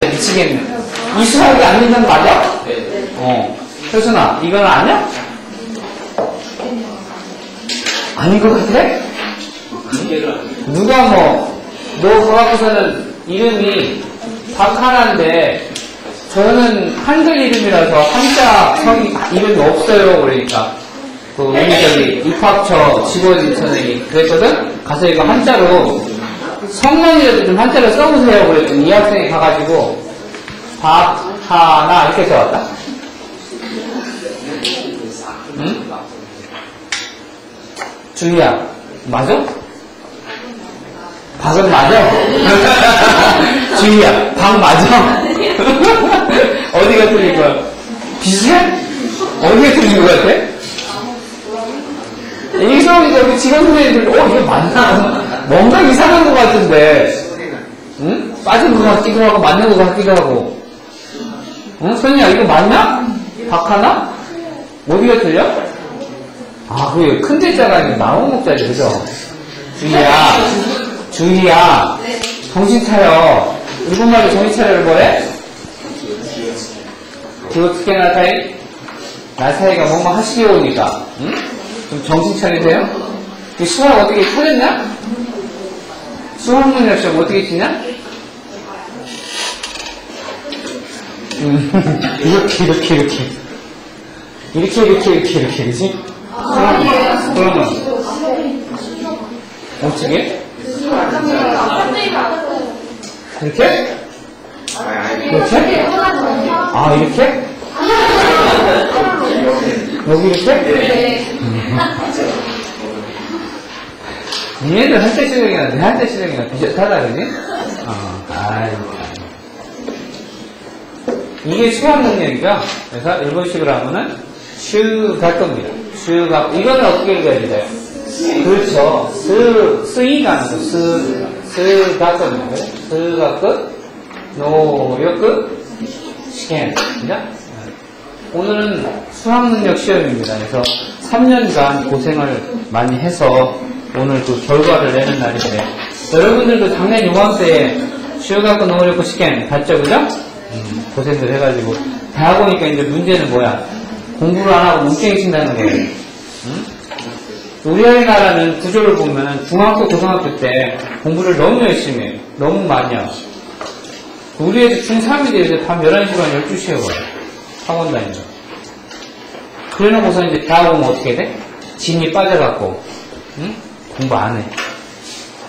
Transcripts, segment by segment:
미치겠네. 이 수학이 안 된다는 거 맞아? 네. 효순아, 이건 아냐? 아닌 것 같아? 누가 너 그거 갖고서는 이름이 박하나인데, 저는 한글 이름이라서 한자 이름이 없어요. 그러니까. 우리 입학처 직원 선생님이 그랬거든? 가서 이거 한자로, 성명이라도 좀 한자로 써보세요. 그랬더니 이 학생이 가가지고, 박하나 이렇게 써왔다. 응? 주희야, 맞아? 박은 맞아? 주희야, 박 맞아? 어디가 틀린 거야? 비슷해? 어디가 틀린 거 같아? 이성이 우리 직원 선생님들, 이거 맞나? 뭔가 이상한 거 같은데, 응? 빠진 거 같기도 하고, 맞는 거 같기도 하고. 응? 선이야, 이거 맞나? 박하나? 어디가 틀려? 그게 큰 대자가 아니고 나무 목자지, 그죠? 주희야, 정신 차려. 일본말로 정신 차려를 뭐래? 기호츠케 나사이? 나사이가 뭐뭐 하시오니까, 응? 좀 정신 차리세요? 수학 어떻게 틀렸냐? 수학 문제 시험 어떻게 치냐? 이렇게, 그지? 그러면, 어떻게? 이렇게? 이렇게? 이렇게? 여기 이렇게? 얘네들 한자 시력이나 내 한자 시력이나 비슷하다, 그지? 이게 수학 능력이죠? 그래서 일본식으로 하면은 슈갈 겁니다. 슈가, 이거는 어떻게 읽어야 돼요? 그렇죠. 스이가 하는 거, 스가 겁니다. 스가 끝, 노요 끝, 시간. 그죠? 오늘은 수학 능력 시험입니다. 그래서 3년간 고생을 많이 해서 오늘 그 결과를 내는 날인데, 여러분들도 작년 요맘때에 슈가 끝, 노요 끝, 시간 봤죠? 그죠? 고생들 해가지고 대학 오니까 이제 문제는 뭐야? 공부를 안 하고 뭉탱이 친다는 거예요. 응? 우리나라는 구조를 보면 중학교, 고등학교 때 공부를 너무 열심히 해요. 너무 많이 하고. 우리 애들 중3이 돼서 밤 11시 반 12시에 와요. 학원 다니죠. 그래 놓고서 이제 대학 오면 어떻게 돼? 진이 빠져갖고, 응? 공부 안 해.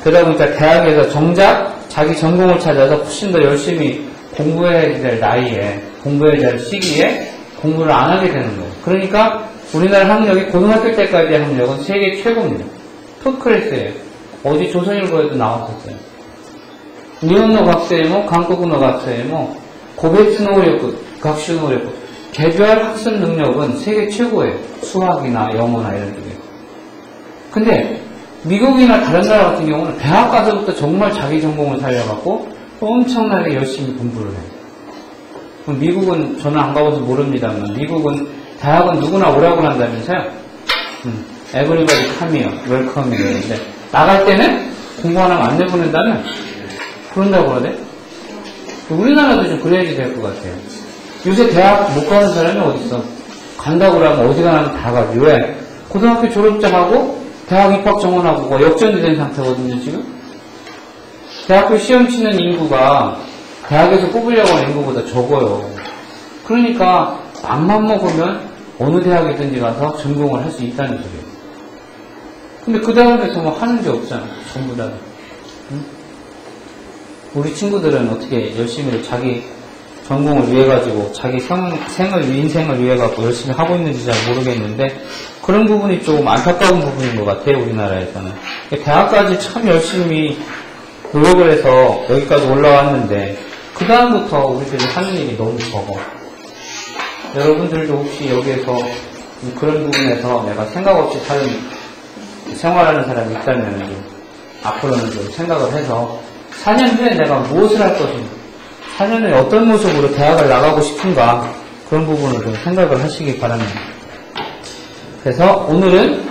그러다 보니까 대학에서 정작 자기 전공을 찾아서 훨씬 더 열심히 공부해야 될 나이에, 공부해야 될 시기에 공부를 안 하게 되는 거예요. 그러니까 우리나라 학력이 고등학교 때까지의 학력은 세계 최고입니다. 톱클래스예요. 어디 조선일보에도 나왔었어요. 니혼노 각세모, 한국어 각세모, 고베츠 노력부, 각슈 노력부. 개별 학습 능력은 세계 최고예요. 수학이나 영어나 이런 쪽에. 근데 미국이나 다른 나라 같은 경우는 대학 가서부터 정말 자기 전공을 살려갖고 엄청나게 열심히 공부를 해요. 미국은 저는 안 가봐서 모릅니다만 미국은 대학은 누구나 오라고 한다면서요. Everybody come here, welcome here. 근데 나갈 때는 공부 안 하면 안 내보낸다면 그런다고 그러대. 우리나라도 좀 그래야지 될 것 같아요. 요새 대학 못 가는 사람이 어딨어. 간다고 그러면 어디 가나 다 가지. 왜? 고등학교 졸업장하고 대학 입학 정원하고 역전이 된 상태거든요 지금. 대학교 시험 치는 인구가 대학에서 뽑으려고 하는 인구보다 적어요. 그러니까 맘만 먹으면 어느 대학이든지 가서 전공을 할 수 있다는 소리예요. 근데 그 다음에서 뭐 하는 게 없잖아. 전부 다. 응? 우리 친구들은 어떻게 열심히 자기 전공을 위해 가지고 자기 인생을 위해 가지고 열심히 하고 있는지 잘 모르겠는데 그런 부분이 조금 안타까운 부분인 것 같아요. 우리나라에서는. 대학까지 참 열심히 노력을 해서 여기까지 올라왔는데 그 다음부터 우리들이 하는 일이 너무 적어. 여러분들도 혹시 여기에서 그런 부분에서 내가 생각 없이 생활하는 사람이 있다면 좀 앞으로는 좀 생각을 해서 4년 후에 내가 무엇을 할 것인가, 4년 후에 어떤 모습으로 대학을 나가고 싶은가 그런 부분을 좀 생각을 하시기 바랍니다. 그래서 오늘은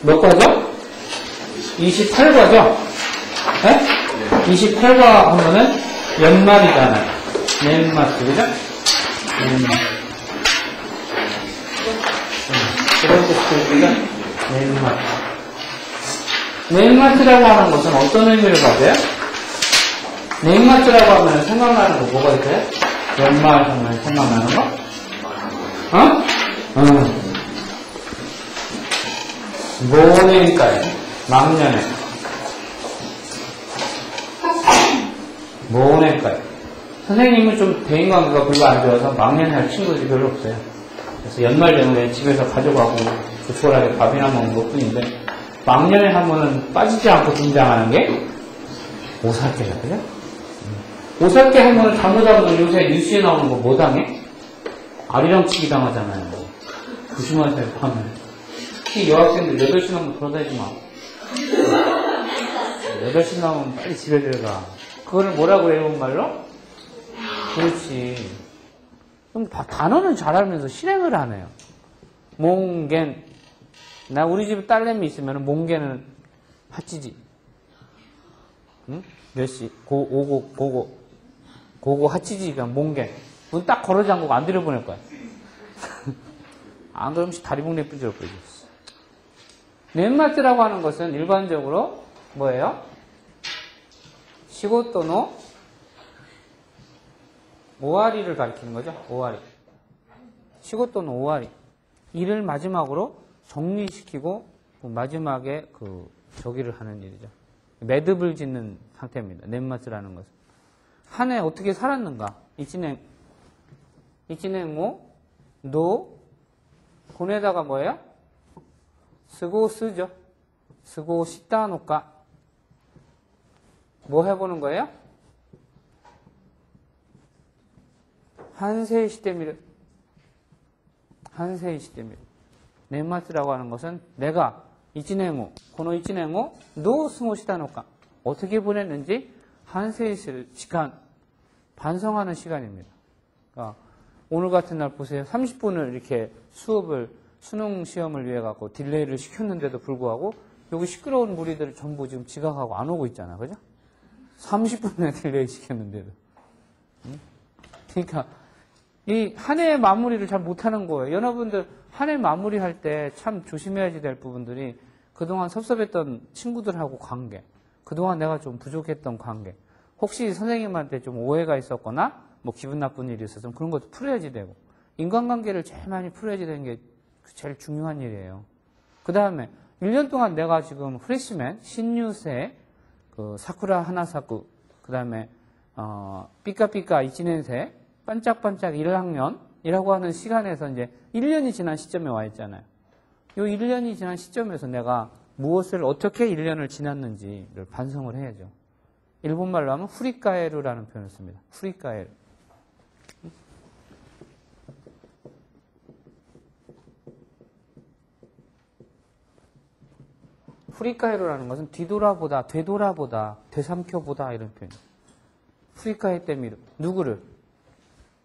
몇 과죠? 28과죠? 네? 28과 하면은 연말이잖아요. 넷마트, 그죠? 두 번째 스테이지가 넷마트. 넷마트라고 하는 것은 어떤 의미를 가져요? 넷마트라고 하면 생각나는 거 뭐가 있어요? 연말 하면 생각나는 거? 모年会, 막년회. 모年会. 선생님은 좀 대인관계가 별로 안 좋아서 막년회 할 친구들이 별로 없어요. 그래서 연말 되면 집에서 가져가고 조촐하게 밥이나 먹는 것 뿐인데, 막년회 하면은 빠지지 않고 등장하는 게 오살깨다, 그죠? 오살깨 하면 잘못하면 요새 뉴스에 나오는 거 뭐 당해? 아리랑치기 당하잖아요. 조심하세요, 밤에. 특히 여학생들 8시 넘으면 돌아다니지 마. 8시 나오면 빨리 집에 들어가. 그거를 뭐라고 해요, 일본말로? 그렇지. 그럼 단어는 잘 알면서 실행을 안 해요. 몽겐. 나 우리 집에 딸내미 있으면 몽겐은 하치지. 응? 몇 시? 고고 하치지가 몽겐. 문 딱 걸어 잠그고 안 들여보낼 거야. 안 그러면 다리봉 내뿌리질 거지. 넷마트라고 하는 것은 일반적으로 뭐예요? 시고토노 오와리를 가리키는 거죠. 오와리. 시고토노 오와리. 일을 마지막으로 정리시키고 마지막에 저기를 하는 일이죠. 매듭을 짓는 상태입니다. 넷마트라는 것은. 한 해 어떻게 살았는가? 이치냉오 노 고에다가 뭐예요? 쓰고 시다노까 뭐 해보는 거예요? 한세이 시대미르. 넷마트라고 하는 것은 내가 이치냉오 노 스모 시다노까 어떻게 보냈는지 한세이 시간 반성하는 시간입니다. 그러니까 오늘 같은 날 보세요. 30분을 이렇게 수능 시험을 위해 갖고 딜레이를 시켰는데도 불구하고 여기 시끄러운 무리들을 전부 지금 지각하고 안 오고 있잖아. 그죠? 30분에 딜레이 시켰는데도. 그러니까 이 한 해의 마무리를 잘 못하는 거예요. 여러분들 한 해 마무리할 때 참 조심해야지 될 부분들이 그동안 섭섭했던 친구들하고 관계, 그동안 내가 좀 부족했던 관계, 혹시 선생님한테 좀 오해가 있었거나 뭐 기분 나쁜 일이 있었으면 그런 것도 풀어야지 되고, 인간관계를 제일 많이 풀어야지 되는 게 제일 중요한 일이에요. 그 다음에 1년 동안 내가 지금 프레시맨, 신유세, 사쿠라 하나사쿠, 그 다음에 삐까삐까 이치넨세, 반짝반짝 1학년이라고 하는 시간에서 이제 1년이 지난 시점에 와 있잖아요. 이 1년이 지난 시점에서 내가 무엇을 어떻게 1년을 지났는지를 반성을 해야죠. 일본말로 하면 후리카에루라는 표현을 씁니다. 후리카에루. 후리카에루라는 것은 뒤돌아보다, 되돌아보다, 되삼켜보다 이런 표현이에요. 후리카에 때미루. 누구를?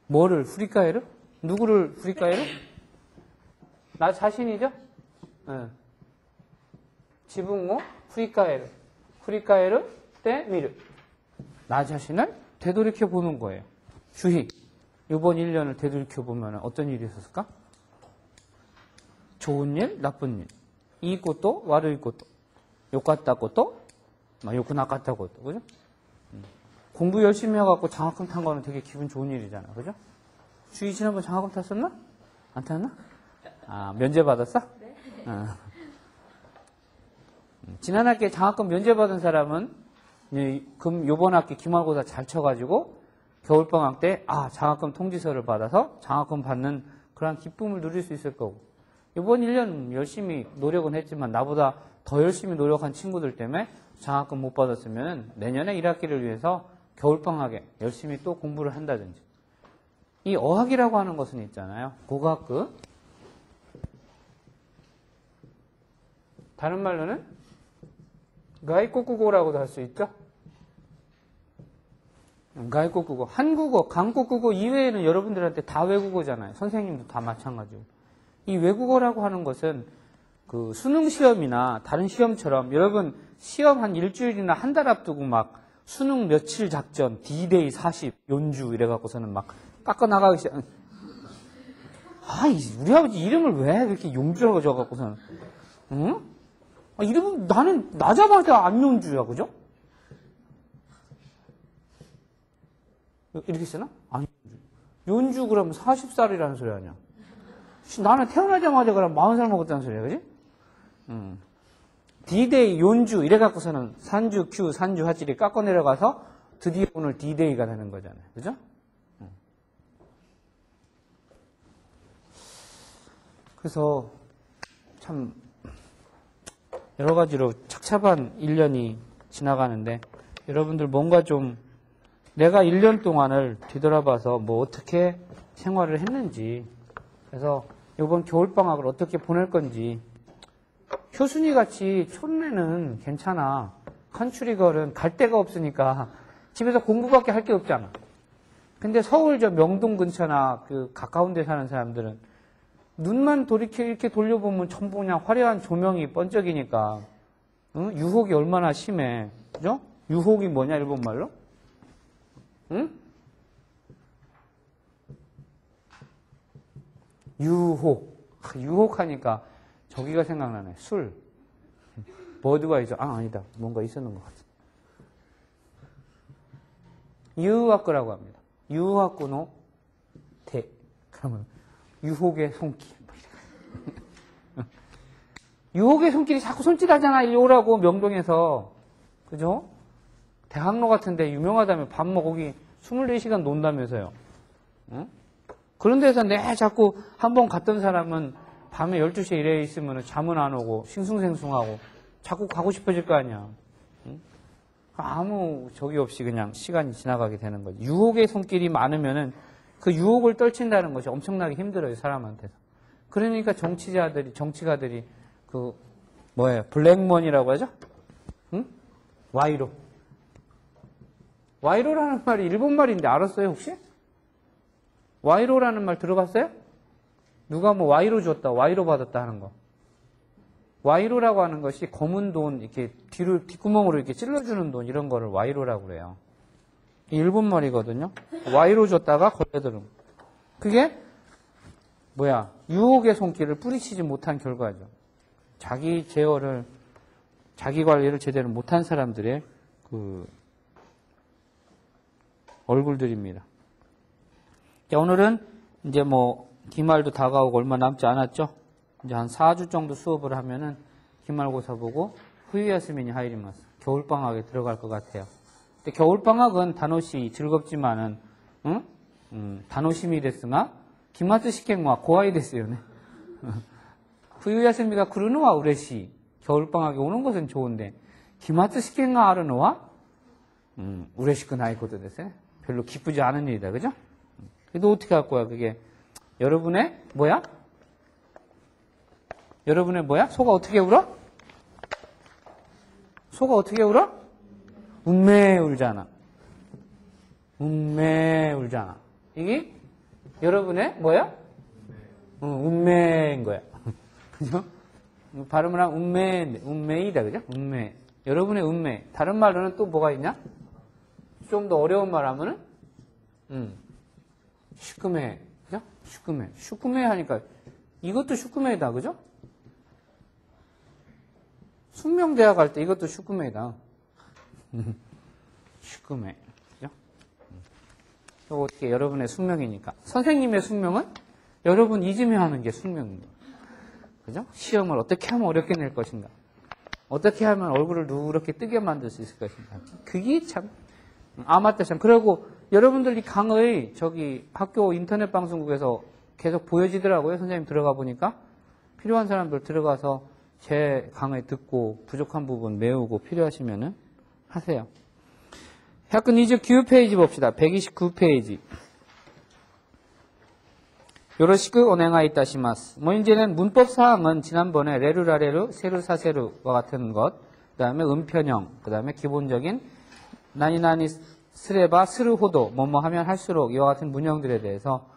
뭐를 후리카에루? 누구를 후리카에루? 나 자신이죠? 네. 지붕오 후리카에루. 후리카에루 때미루. 나 자신을 되돌이켜 보는 거예요. 주희. 이번 1년을 되돌이켜 보면 어떤 일이 있었을까? 좋은 일, 나쁜 일. 이 것도, 와르이 것도. 욕같다 것도, 욕 나갔다 것도. 그죠? 공부 열심히 해갖고 장학금 탄 거는 되게 기분 좋은 일이잖아. 그죠? 주희 지난번 장학금 탔었나? 안 탔나? 면제 받았어? 네. 지난 학기에 장학금 면제 받은 사람은 요번 학기 기말고사 잘 쳐가지고 겨울방학 때 장학금 통지서를 받아서 장학금 받는 그런 기쁨을 누릴 수 있을 거고, 이번 1년 열심히 노력은 했지만 나보다 더 열심히 노력한 친구들 때문에 장학금 못 받았으면 내년에 1학기를 위해서 겨울방학에 열심히 또 공부를 한다든지. 이 어학이라고 하는 것은 있잖아요. 고학교. 다른 말로는 가이코쿠고라고도 할 수 있죠. 가이코쿠고. 한국어, 한국국어 이외에는 여러분들한테 다 외국어잖아요. 선생님도 다 마찬가지고. 이 외국어라고 하는 것은 수능 시험이나 다른 시험처럼 여러분 시험 한 일주일이나 한 달 앞두고 막 수능 며칠 작전, D-Day 40, 연주 이래갖고서는 막 깎아나가기 시작. 우리 아버지 이름을 왜 그렇게 용주라고 적어갖고서는, 응? 이름은 나는 나자마자 안용주야, 그죠? 이렇게 쓰나? 아니, 연주 그러면 40살이라는 소리 아니야. 나는 태어나자마자 그럼 40살 먹었다는 소리야, 그지? D-Day, 연주 이래갖고서는 산주, 큐, 산주, 하찌리 깎아 내려가서 드디어 오늘 D-Day가 되는 거잖아요, 그죠? 그래서 참 여러 가지로 착잡한 1년이 지나가는데 여러분들 뭔가 좀 내가 1년 동안을 뒤돌아봐서 뭐 어떻게 생활을 했는지, 그래서 이번 겨울방학을 어떻게 보낼 건지. 효순이 같이 촌내는 괜찮아. 컨츄리걸은 갈 데가 없으니까 집에서 공부밖에 할 게 없잖아. 근데 서울 저 명동 근처나 그 가까운 데 사는 사람들은 눈만 이렇게 돌려보면 전부 그냥 화려한 조명이 번쩍이니까, 응? 유혹이 얼마나 심해. 그죠? 유혹이 뭐냐, 일본말로? 응? 유혹. 유혹하니까 저기가 생각나네. 술. 버드와이저. 아니다. 뭔가 있었는 것 같아. 유학구라고 합니다. 유학구노 대. 그러면 유혹의 손길. 유혹의 손길이 자꾸 손짓하잖아. 일리 오라고, 명동에서. 그죠? 대학로 같은데 유명하다며 밥 먹기 24시간 논다면서요. 응? 그런 데서 내 자꾸 한번 갔던 사람은 밤에 12시에 일해 있으면 잠은 안 오고 싱숭생숭하고 자꾸 가고 싶어질 거 아니야. 응? 아무 적이 없이 그냥 시간이 지나가게 되는 거지. 유혹의 손길이 많으면은 그 유혹을 떨친다는 것이 엄청나게 힘들어요, 사람한테서. 그러니까 정치가들이 블랙머니라고 하죠? 응? 와이로. 와이로라는 말이 일본 말인데 알았어요, 혹시? 와이로라는 말 들어봤어요? 누가 뭐 와이로 줬다, 와이로 받았다 하는 거. 와이로라고 하는 것이 검은 돈, 이렇게 뒷구멍으로 이렇게 찔러주는 돈, 이런 거를 와이로라고 그래요. 일본 말이거든요. 와이로 줬다가 걸려드는 거. 그게 유혹의 손길을 뿌리치지 못한 결과죠. 자기 제어를, 자기 관리를 제대로 못한 사람들의 그 얼굴들입니다. 자, 오늘은 이제 기말도 다가오고 얼마 남지 않았죠? 이제 한 4주 정도 수업을 하면은 기말고사 보고 후유야스민이 하이리마스. 겨울방학에 들어갈 것 같아요. 근데 겨울방학은 단호시 즐겁지만은, 단호심이 됐으나, 기마츠 시켄과 고아이 됐어요. 네. 후유야스미가 그르노와 우레시. 겨울방학에 오는 것은 좋은데, 기마츠 시켄과 아르노와, 우레시크 나이코도 됐어요. 별로 기쁘지 않은 일이다. 그죠? 그래도 어떻게 할 거야, 그게. 여러분의 소가 어떻게 울어? 소가 어떻게 울어? 운매 울잖아. 운매 울잖아. 이게 여러분의 운매인 거야. 그죠? 발음을 하면 운매이다. 그죠? 운매. 여러분의 운매. 다른 말로는 또 뭐가 있냐? 좀 더 어려운 말 하면은, 슈크메. 그죠? 슈크메 하니까, 이것도 슈크메이다. 그죠? 숙명대학 갈 때 이것도 슈크메이다. 슈크메. 그죠? 이거 어떻게 여러분의 숙명이니까. 선생님의 숙명은 여러분 잊으며 하는 게 숙명입니다. 그죠? 시험을 어떻게 하면 어렵게 낼 것인가. 어떻게 하면 얼굴을 누렇게 뜨게 만들 수 있을 것인가. 그게 참, 맞다, 참. 그리고 여러분들 이 강의 학교 인터넷 방송국에서 계속 보여지더라고요. 선생님 들어가 보니까. 필요한 사람들 들어가서 제 강의 듣고 부족한 부분 메우고 필요하시면은 하세요.129페이지 봅시다. 129페이지. 요로시쿠 오네가이 이타시마스. 이제는 문법 사항은 지난번에 레루라레루, 세루사세루와 같은 것, 그 다음에 음편형, 그 다음에 기본적인 나니나니 스레바 스르호도, 뭐뭐 하면 할수록 이와 같은 문형들에 대해서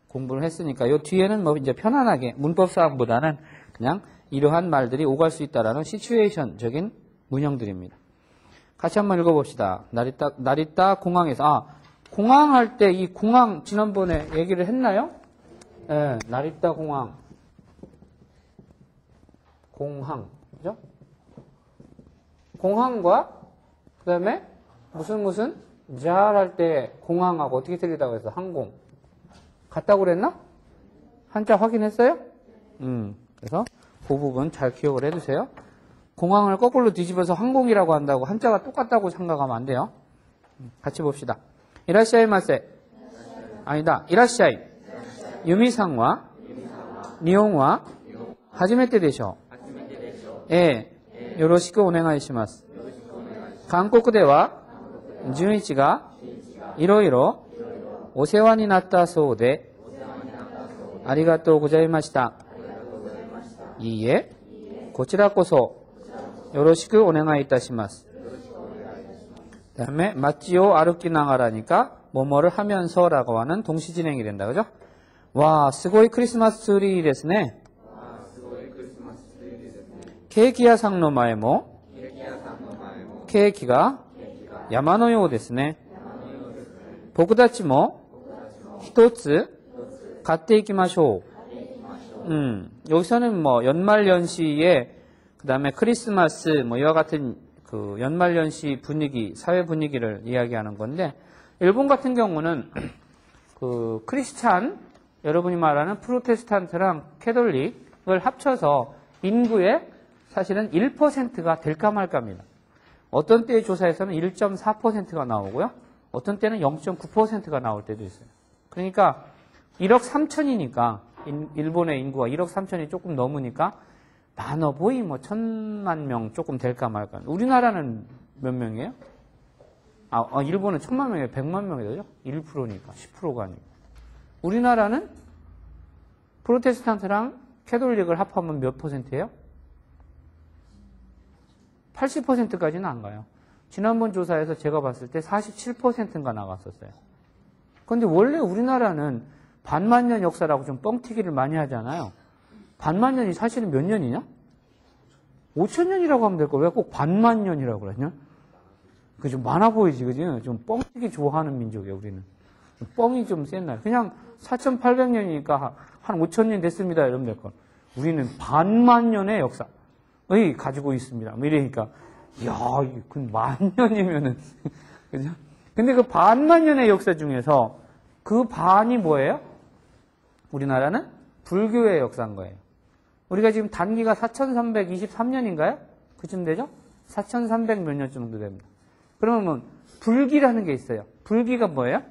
공부를 했으니까 요 뒤에는 이제 편안하게 문법 사항보다는 그냥 이러한 말들이 오갈 수 있다라는 시츄에이션적인 문형들입니다. 같이 한번 읽어봅시다. 나리타 공항에서. 공항할 때 이 공항 지난번에 얘기를 했나요? 예, 나리타 공항. 공항. 그죠? 공항과 그 다음에 무슨 잘 할 때 공항하고 어떻게 틀리다고 해서 항공. 같다고 그랬나? 한자 확인했어요? 그래서 그 부분 잘 기억을 해두세요. 공항을 거꾸로 뒤집어서 항공이라고 한다고 한자가 똑같다고 생각하면 안 돼요. 같이 봅시다. 이라시아이마세. 아니다. 이라시아이. 유미상와 니혼와 하지메테 데쇼. 예. 요로시쿠 오네가이시마스. 한국では 준이치가 이로이로 오세와니 나ttaそうでありがとうございました。いいえ、こちらこそよろしくお願いいたします。 그다음에 마치오歩きながら니까 뭐뭐를 하면서라고 하는 동시 진행이 된다. 그죠? 와, 스고이 크리스마스 트리 ですね. 케이키야 상노 마에모 케이키가 야마노ようですね. 僕たちも一つ買っていきましょう. 여기서는 뭐 연말연시에 그 다음에 크리스마스 뭐 이와 같은 그 연말연시 분위기, 사회 분위기를 이야기하는 건데, 일본 같은 경우는 그 크리스찬, 여러분이 말하는 프로테스탄트랑 캐톨릭을 합쳐서 인구의 사실은 1%가 될까 말까입니다. 어떤 때의 조사에서는 1.4%가 나오고요. 어떤 때는 0.9%가 나올 때도 있어요. 그러니까 1억 3천이니까 일본의 인구가 1억 3천이 조금 넘으니까 많어 보이 뭐 1,000만 명 조금 될까 말까. 우리나라는 몇 명이에요? 일본은 1,000만 명이에요. 100만 명이죠. 1%니까 10%가 아니고. 우리나라는 프로테스탄트랑 캐톨릭을 합하면 몇 %예요? 80%까지는 안 가요. 지난번 조사에서 제가 봤을 때 47%인가 나갔었어요. 그런데 원래 우리나라는 반만년 역사라고 좀 뻥튀기를 많이 하잖아요. 반만년이 사실은 몇 년이냐? 5천년이라고 하면 될 걸 왜 꼭 반만년이라고 그러냐? 그게 좀 많아 보이지, 그지? 좀 뻥튀기 좋아하는 민족이에요, 우리는. 뻥이 좀 센 날. 그냥 4,800년이니까 한 5천년 됐습니다, 이러면 될 걸. 우리는 반만년의 역사의 가지고 있습니다. 뭐 이러니까, 이야, 그 만년이면은, 그죠? 근데 그 반만년의 역사 중에서 그 반이 뭐예요? 우리나라는 불교의 역사인 거예요. 우리가 지금 단기가 4,323년인가요? 그쯤 되죠? 4,300 몇 년 정도 됩니다. 그러면 불기라는 게 있어요. 불기가 뭐예요?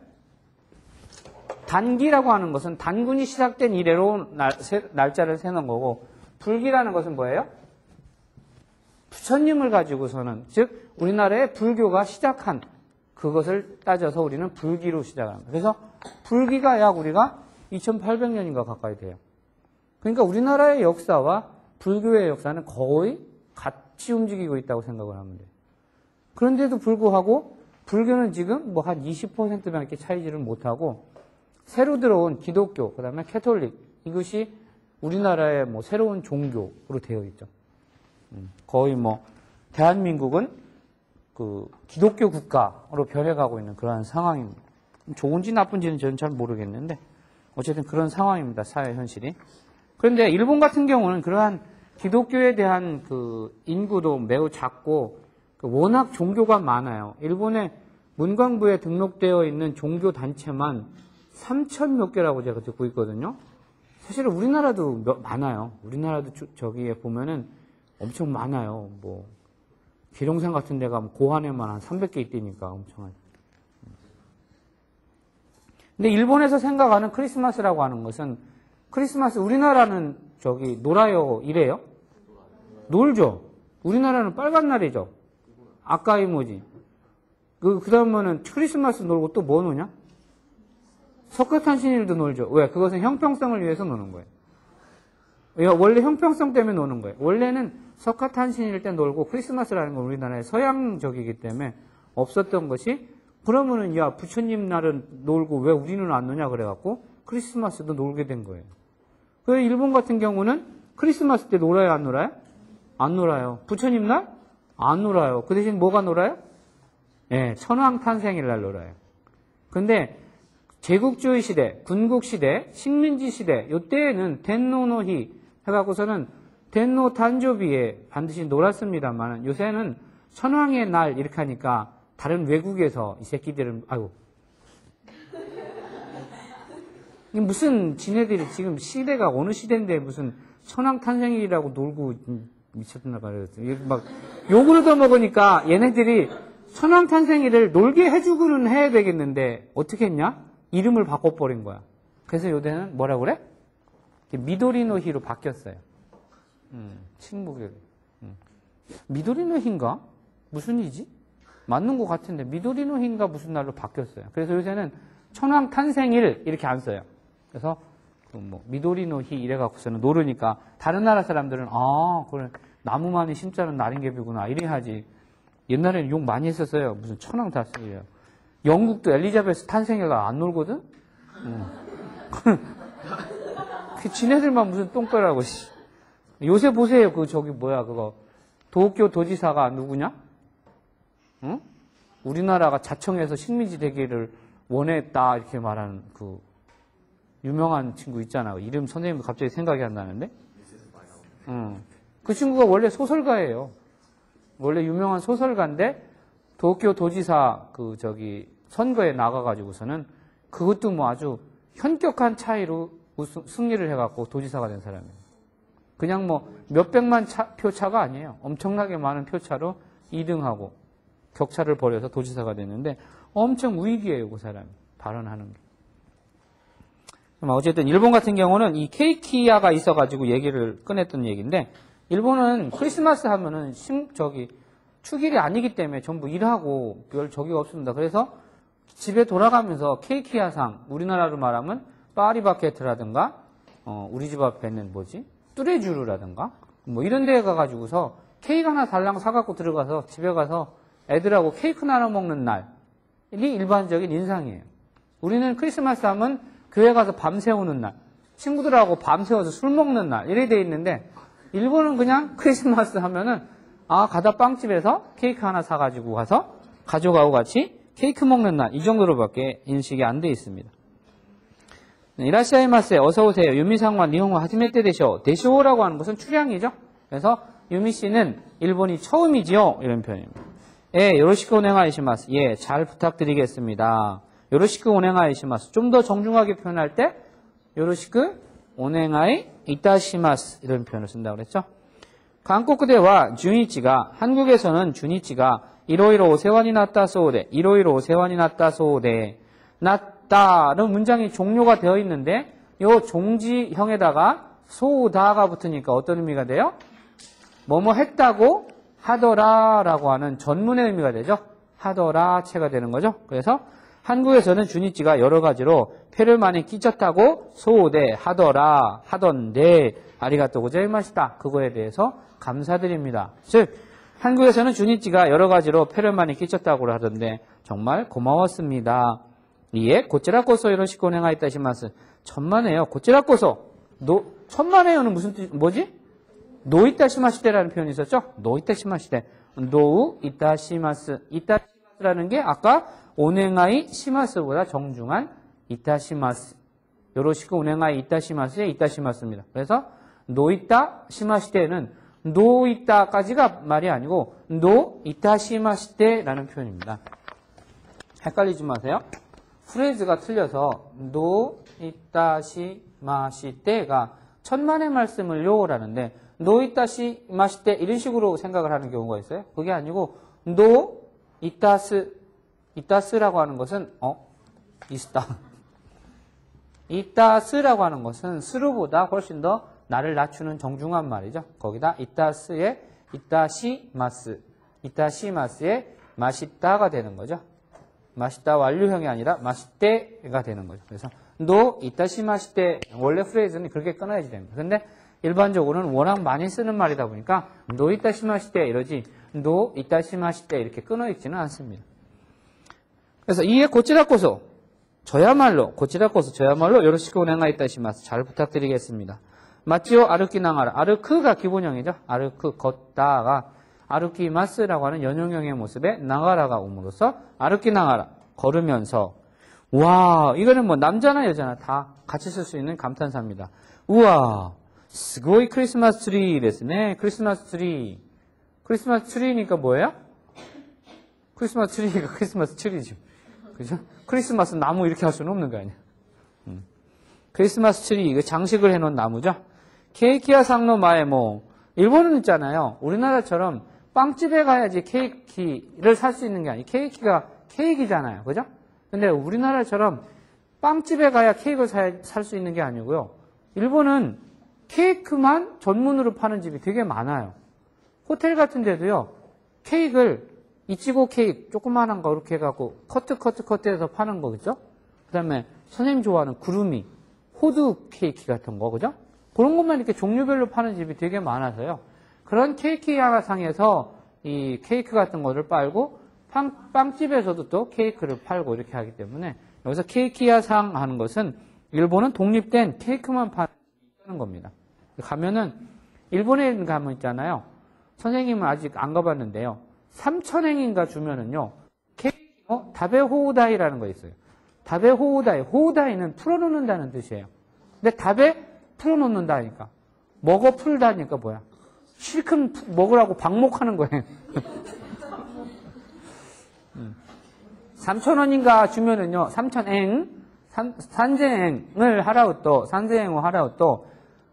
단기라고 하는 것은 단군이 시작된 이래로 날짜를 세는 거고, 불기라는 것은 뭐예요? 부처님을 가지고서는, 즉 우리나라의 불교가 시작한 그것을 따져서 우리는 불기로 시작합니다. 그래서 불기가 약 우리가 2,800년인가 가까이 돼요. 그러니까 우리나라의 역사와 불교의 역사는 거의 같이 움직이고 있다고 생각을 하면 돼요. 그런데도 불구하고 불교는 지금 뭐 한 20%밖에 차이지를 못하고, 새로 들어온 기독교, 그 다음에 캐톨릭, 이것이 우리나라의 뭐 새로운 종교로 되어 있죠. 거의 뭐 대한민국은 그 기독교 국가로 변해가고 있는 그러한 상황입니다. 좋은지 나쁜지는 저는 잘 모르겠는데 어쨌든 그런 상황입니다. 사회 현실이. 그런데 일본 같은 경우는 그러한 기독교에 대한 그 인구도 매우 작고 워낙 종교가 많아요. 일본의 문광부에 등록되어 있는 종교 단체만 3,000 몇 개라고 제가 듣고 있거든요. 사실은 우리나라도 많아요. 우리나라도 저기에 보면은 엄청 많아요. 뭐 기룡산 같은 데 가면 고한에만 한 300개 있다니까 엄청. 근데 일본에서 생각하는 크리스마스라고 하는 것은, 크리스마스, 우리나라는 저기 놀아요 이래요? 놀죠. 우리나라는 빨간 날이죠. 아까이 뭐지? 그 다음에는 크리스마스 놀고 또 뭐 노냐? 석가탄신일도 놀죠. 왜? 그것은 형평성을 위해서 노는 거예요. 원래 형평성 때문에 노는 거예요. 원래는 석가탄신일 때 놀고, 크리스마스라는 건 우리나라의 서양적이기 때문에 없었던 것이, 그러면은 야 부처님 날은 놀고 왜 우리는 안 노냐 그래갖고 크리스마스도 놀게 된 거예요. 그래서 일본 같은 경우는 크리스마스 때 놀아요 안 놀아요? 안 놀아요. 부처님 날? 안 놀아요. 그 대신 뭐가 놀아요? 예, 천황 탄생일날 놀아요. 근데 제국주의 시대, 군국 시대, 식민지 시대 요때에는 덴노노히 해갖고서는 덴노 탄조비에 반드시 놀았습니다만 요새는 천황의 날 이렇게 하니까 다른 외국에서 이 새끼들은 아이고 무슨 지네들이 지금 시대가 어느 시대인데 무슨 천황 탄생일이라고 놀고 미쳤나 봐요. 막 욕을 얻어먹으니까 얘네들이 천황 탄생일을 놀게 해주고는 해야 되겠는데 어떻게 했냐? 이름을 바꿔버린 거야. 그래서 요새는 뭐라 그래? 미도리노히로 바뀌었어요. 침묵이. 미도리노히인가? 무슨 이지? 맞는 것 같은데 미도리노히인가 무슨 날로 바뀌었어요. 그래서 요새는 천황 탄생일 이렇게 안 써요. 그래서 뭐 미도리노히 이래갖고서는 노르니까 다른 나라 사람들은 그래 나무 많이 심자는 나린개비구나 이래 하지. 옛날에는 욕 많이 했었어요. 무슨 천황 탄생일이에요. 영국도 엘리자베스 탄생일날 안 놀거든? 그 지네들만 무슨 똥배라고, 씨. 요새 보세요. 그거. 도쿄 도지사가 누구냐? 응? 우리나라가 자청해서 식민지 되기를 원했다, 이렇게 말하는 그, 유명한 친구 있잖아. 이름 선생님도 갑자기 생각이 안 나는데? 그 친구가 원래 소설가예요. 원래 유명한 소설가인데, 도쿄 도지사 선거에 나가가지고서는 그것도 뭐 아주 현격한 차이로 승리를 해갖고 도지사가 된 사람이에요. 그냥 뭐 몇백만 표 차가 아니에요. 엄청나게 많은 표 차로 2등하고 격차를 벌여서 도지사가 됐는데 엄청 우익이에요, 그 사람이. 발언하는 게. 어쨌든 일본 같은 경우는 이 케이키야가 있어가지고 얘기를 꺼냈던 얘기인데 일본은 크리스마스 하면은 축일이 아니기 때문에 전부 일하고 별 적이 없습니다. 그래서 집에 돌아가면서 케이키야상, 우리나라로 말하면 파리바게트라든가, 우리 집 앞에는 뚜레쥬르라든가, 뭐 이런 데에 가가지고서 케이크 하나 달랑 사갖고 들어가서 집에 가서 애들하고 케이크 나눠 먹는 날이 일반적인 인상이에요. 우리는 크리스마스 하면 교회 가서 밤새우는 날, 친구들하고 밤새워서 술 먹는 날, 이래 돼 있는데, 일본은 그냥 크리스마스 하면은 가다 빵집에서 케이크 하나 사가지고 가서 가족하고 같이 케이크 먹는 날 이 정도로밖에 인식이 안 돼 있습니다. 이라시아이마세 어서오세요. 유미상과 니혼고 하지메테 데쇼. 데쇼라고 하는 것은 출향이죠. 그래서 유미씨는 일본이 처음이지요. 이런 표현입니다. 예, 요로시크 오네가이시마스. 예, 잘 부탁드리겠습니다. 요로시크 오네가이시마스. 좀 더 정중하게 표현할 때 요로시크 오네가이 이타시마스 이런 표현을 쓴다고 그랬죠. 한국대와 준이치가 한국에서는 준이치가 이로이로 오세환이 났다 소오데 이로이로 오세환이 났다 소오데 났다는 문장이 종료가 되어 있는데 요 종지형에다가 소다가 붙으니까 어떤 의미가 돼요? 뭐뭐 했다고 하더라라고 하는 전문의 의미가 되죠. 하더라체가 되는 거죠. 그래서 한국에서는 준이치가 여러 가지로 패를 많이 끼쳤다고 소오데 하더라 하던데 아리가또 고자이마시다. 그거에 대해서 감사드립니다. 즉 한국에서는 준이치가 여러 가지로 패를 많이 끼쳤다고 하던데 정말 고마웠습니다. 이에 고치라코소 이러시고 오네가이타시마스. 천만에요. 고치라코소. 천만에요는 무슨 뜻? 뭐지? 노이타시마시대라는 표현이 있었죠? 노이타시마시대. 노우 이타시마스. 이타시마스라는 게 아까 오네가이 시마스보다 정중한 이타시마스. 요로시ku 오네가이 이타시마스의 이타시마스입니다. 그래서 노이타 시마시대는 노이타까지가 말이 아니고 노이타시마시대라는 표현입니다. 헷갈리지 마세요. 프레이즈가 틀려서 노이타시마시대가 천만의 말씀을 요라는데 노이타시마시대 이런 식으로 생각을 하는 경우가 있어요. 그게 아니고 이타스라고 하는 것은 있다. 이타스라고 하는 것은 스루보다 훨씬 더 나를 낮추는 정중한 말이죠. 거기다 이타스의 이타시마스의 맛있다가 되는 거죠. 맛있다 완료형이 아니라 맛있대가 되는 거죠. 그래서 노 이타시마시대 원래 프레이즈는 그렇게 끊어야지 됩니다. 근데 일반적으로는 워낙 많이 쓰는 말이다 보니까 노 이타시마시대 이러지 노 이타시마시대 이렇게 끊어 있지는 않습니다. 그래서 이에 고치라코소 저야말로 요로시ku 오네가이타시마스. 잘 부탁드리겠습니다. 마치오 아르키 나가라. 아르크가 기본형이죠. 아르크 걷다가 아르키마스라고 하는 연용형의 모습에 나가라가 옴으로써 아르키 나가라, 걸으면서. 와, 이거는 뭐 남자나 여자나 다 같이 쓸 수 있는 감탄사입니다. 우와, 스고이 크리스마스 트리 됐네. 크리스마스 트리. 크리스마스 트리니까 뭐예요? 크리스마스 트리가 크리스마스 트리죠. 그죠? 크리스마스 나무 이렇게 할 수는 없는 거 아니야. 크리스마스 트리, 이거 장식을 해놓은 나무죠. 케이키야 상노 마에모. 일본은 있잖아요. 우리나라처럼 빵집에 가야지 케이키를 살 수 있는 게 아니에요. 케이키가 케이크잖아요. 그죠? 근데 우리나라처럼 빵집에 가야 케이크를 살 수 있는 게 아니고요. 일본은 케이크만 전문으로 파는 집이 되게 많아요. 호텔 같은 데도요. 케이크를 이치고 케이크 조그만한 거 이렇게 해갖고 커트해서 파는 거 그죠? 그 다음에 선생님 좋아하는 구름이 호두 케이크 같은 거 그죠? 그런 것만 이렇게 종류별로 파는 집이 되게 많아서요. 그런 케이크 상에서 이 케이크 같은 거를 빨고 빵집에서도 또 케이크를 팔고 이렇게 하기 때문에 여기서 케이키야상 하는 것은 일본은 독립된 케이크만 파는 겁니다. 가면은 일본에 가면 있잖아요. 선생님은 아직 안 가봤는데요. 3,000엔인가 주면은요. 케이크 다베호우다이라는 거 있어요. 다베호우다이. 호우다이는 풀어놓는다는 뜻이에요. 근데 다베 풀어놓는다니까. 먹어 풀다니까 뭐야. 실컷 먹으라고 방목하는 거예요. 3,000원인가 주면은요. 3,000엔 산재행을 하라우또 산재행을 하라우또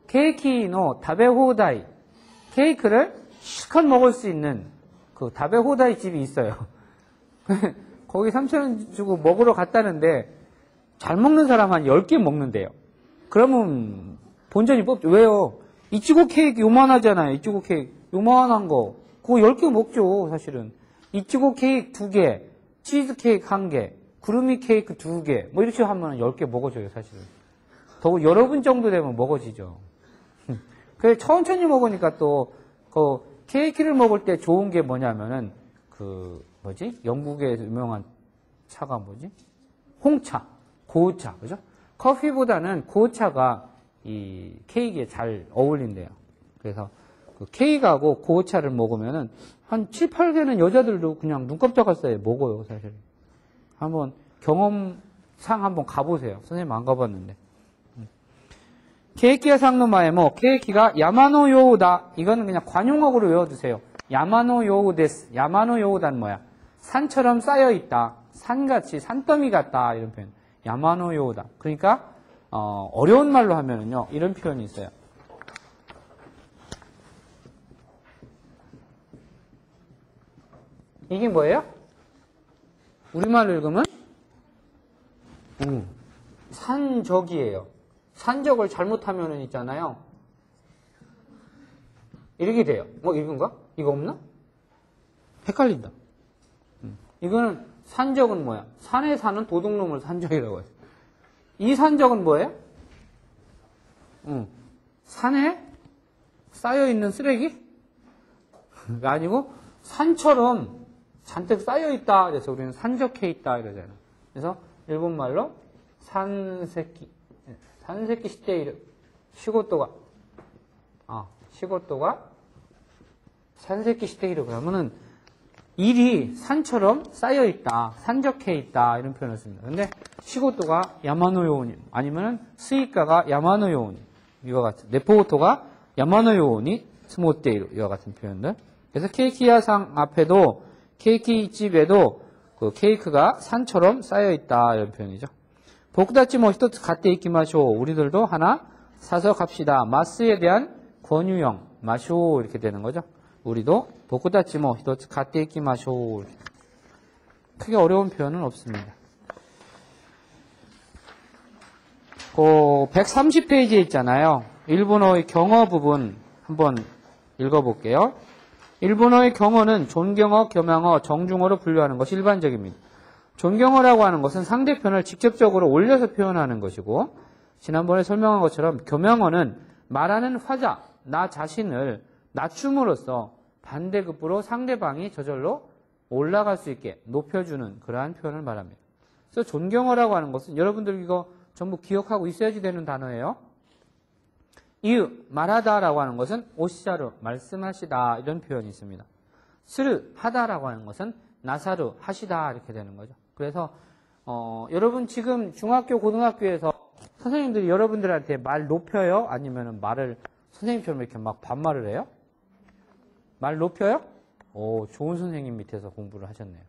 케이키노 다베호다이 케이크를 실컷 먹을 수 있는 그 다베호다이 집이 있어요. 거기 3,000원 주고 먹으러 갔다는데 잘 먹는 사람 한 10개 먹는데요. 그러면 본전이 뽑죠. 왜요? 이치고 케이크 요만하잖아요. 이치고 케이크 요만한 거 그거 10개 먹죠. 사실은 이치고 케이크 2개 치즈 케이크 1개 구름이 케이크 2개 뭐 이렇게 하면 10개 먹어줘요. 사실은 더 여러분 정도 되면 먹어지죠. 그래서 천천히 먹으니까 또 그 케이크를 먹을 때 좋은 게 뭐냐면은 그 뭐지? 영국에서 유명한 차가 뭐지? 홍차, 고우차, 그죠? 커피보다는 고우차가 이 케이크에 잘 어울린대요. 그래서 그 케이크하고 고우차를 먹으면은 한 7, 8개는 여자들도 그냥 눈 깜짝할 사이에 먹어요, 사실. 한번 경험상 한번 가보세요. 선생님 안 가봤는데. 케이키야 상노마에 뭐 케이키가 야마노 요우다. 이거는 그냥 관용어로 외워두세요. 야마노 요우 데스. 야마노 요우다는 뭐야? 산처럼 쌓여 있다. 산같이 산더미 같다. 이런 표현. 야마노 요우다. 그러니까 어려운 말로 하면은요 이런 표현이 있어요. 이게 뭐예요? 우리말로 읽으면 산적이에요. 산적을 잘못하면은 있잖아요. 이렇게 돼요. 이건가? 이거 없나? 헷갈린다. 이거는 산적은 뭐야? 산에 사는 도둑놈을 산적이라고 해요. 이 산적은 뭐예요? 산에 쌓여있는 쓰레기? 아니고 산처럼 잔뜩 쌓여있다. 그래서 우리는 산적해 있다 이러잖아요. 그래서 일본말로 산새끼 시대이르 시고토가 산새끼 시대이르 그러면은 일이 산처럼 쌓여있다, 산적해 있다 이런 표현을 씁니다. 근데 시고토가 야마노 요오니 아니면은 스이카가 야마노 요오니 이와 같은 레포토가 야마노 요오니 스모테이루 이와 같은 표현들. 그래서 케이키야상 앞에도 케이크 집에도 그 케이크가 산처럼 쌓여있다 이런 표현이죠. 복다치 뭐 히토츠 갖대 이키마쇼. 우리들도 하나 사서 갑시다. 마스에 대한 권유형 마쇼 이렇게 되는 거죠. 우리도 복다치 뭐 히토츠 갖대 이키마쇼. 크게 어려운 표현은 없습니다. 130페이지에 있잖아요. 일본어의 경어 부분 한번 읽어볼게요. 일본어의 경어는 존경어, 겸양어, 정중어로 분류하는 것이 일반적입니다. 존경어라고 하는 것은 상대편을 직접적으로 올려서 표현하는 것이고 지난번에 설명한 것처럼 겸양어는 말하는 화자, 나 자신을 낮춤으로써 반대급부로 상대방이 저절로 올라갈 수 있게 높여주는 그러한 표현을 말합니다. 그래서 존경어라고 하는 것은 여러분들 이거 전부 기억하고 있어야지 되는 단어예요. 이유, 말하다라고 하는 것은 오시자루, 말씀하시다 이런 표현이 있습니다. 스르, 하다라고 하는 것은 나사루, 하시다 이렇게 되는 거죠. 그래서 여러분 지금 중학교, 고등학교에서 선생님들이 여러분들한테 말 높여요? 아니면 말을 선생님처럼 이렇게 막 반말을 해요? 말 높여요? 오, 좋은 선생님 밑에서 공부를 하셨네요.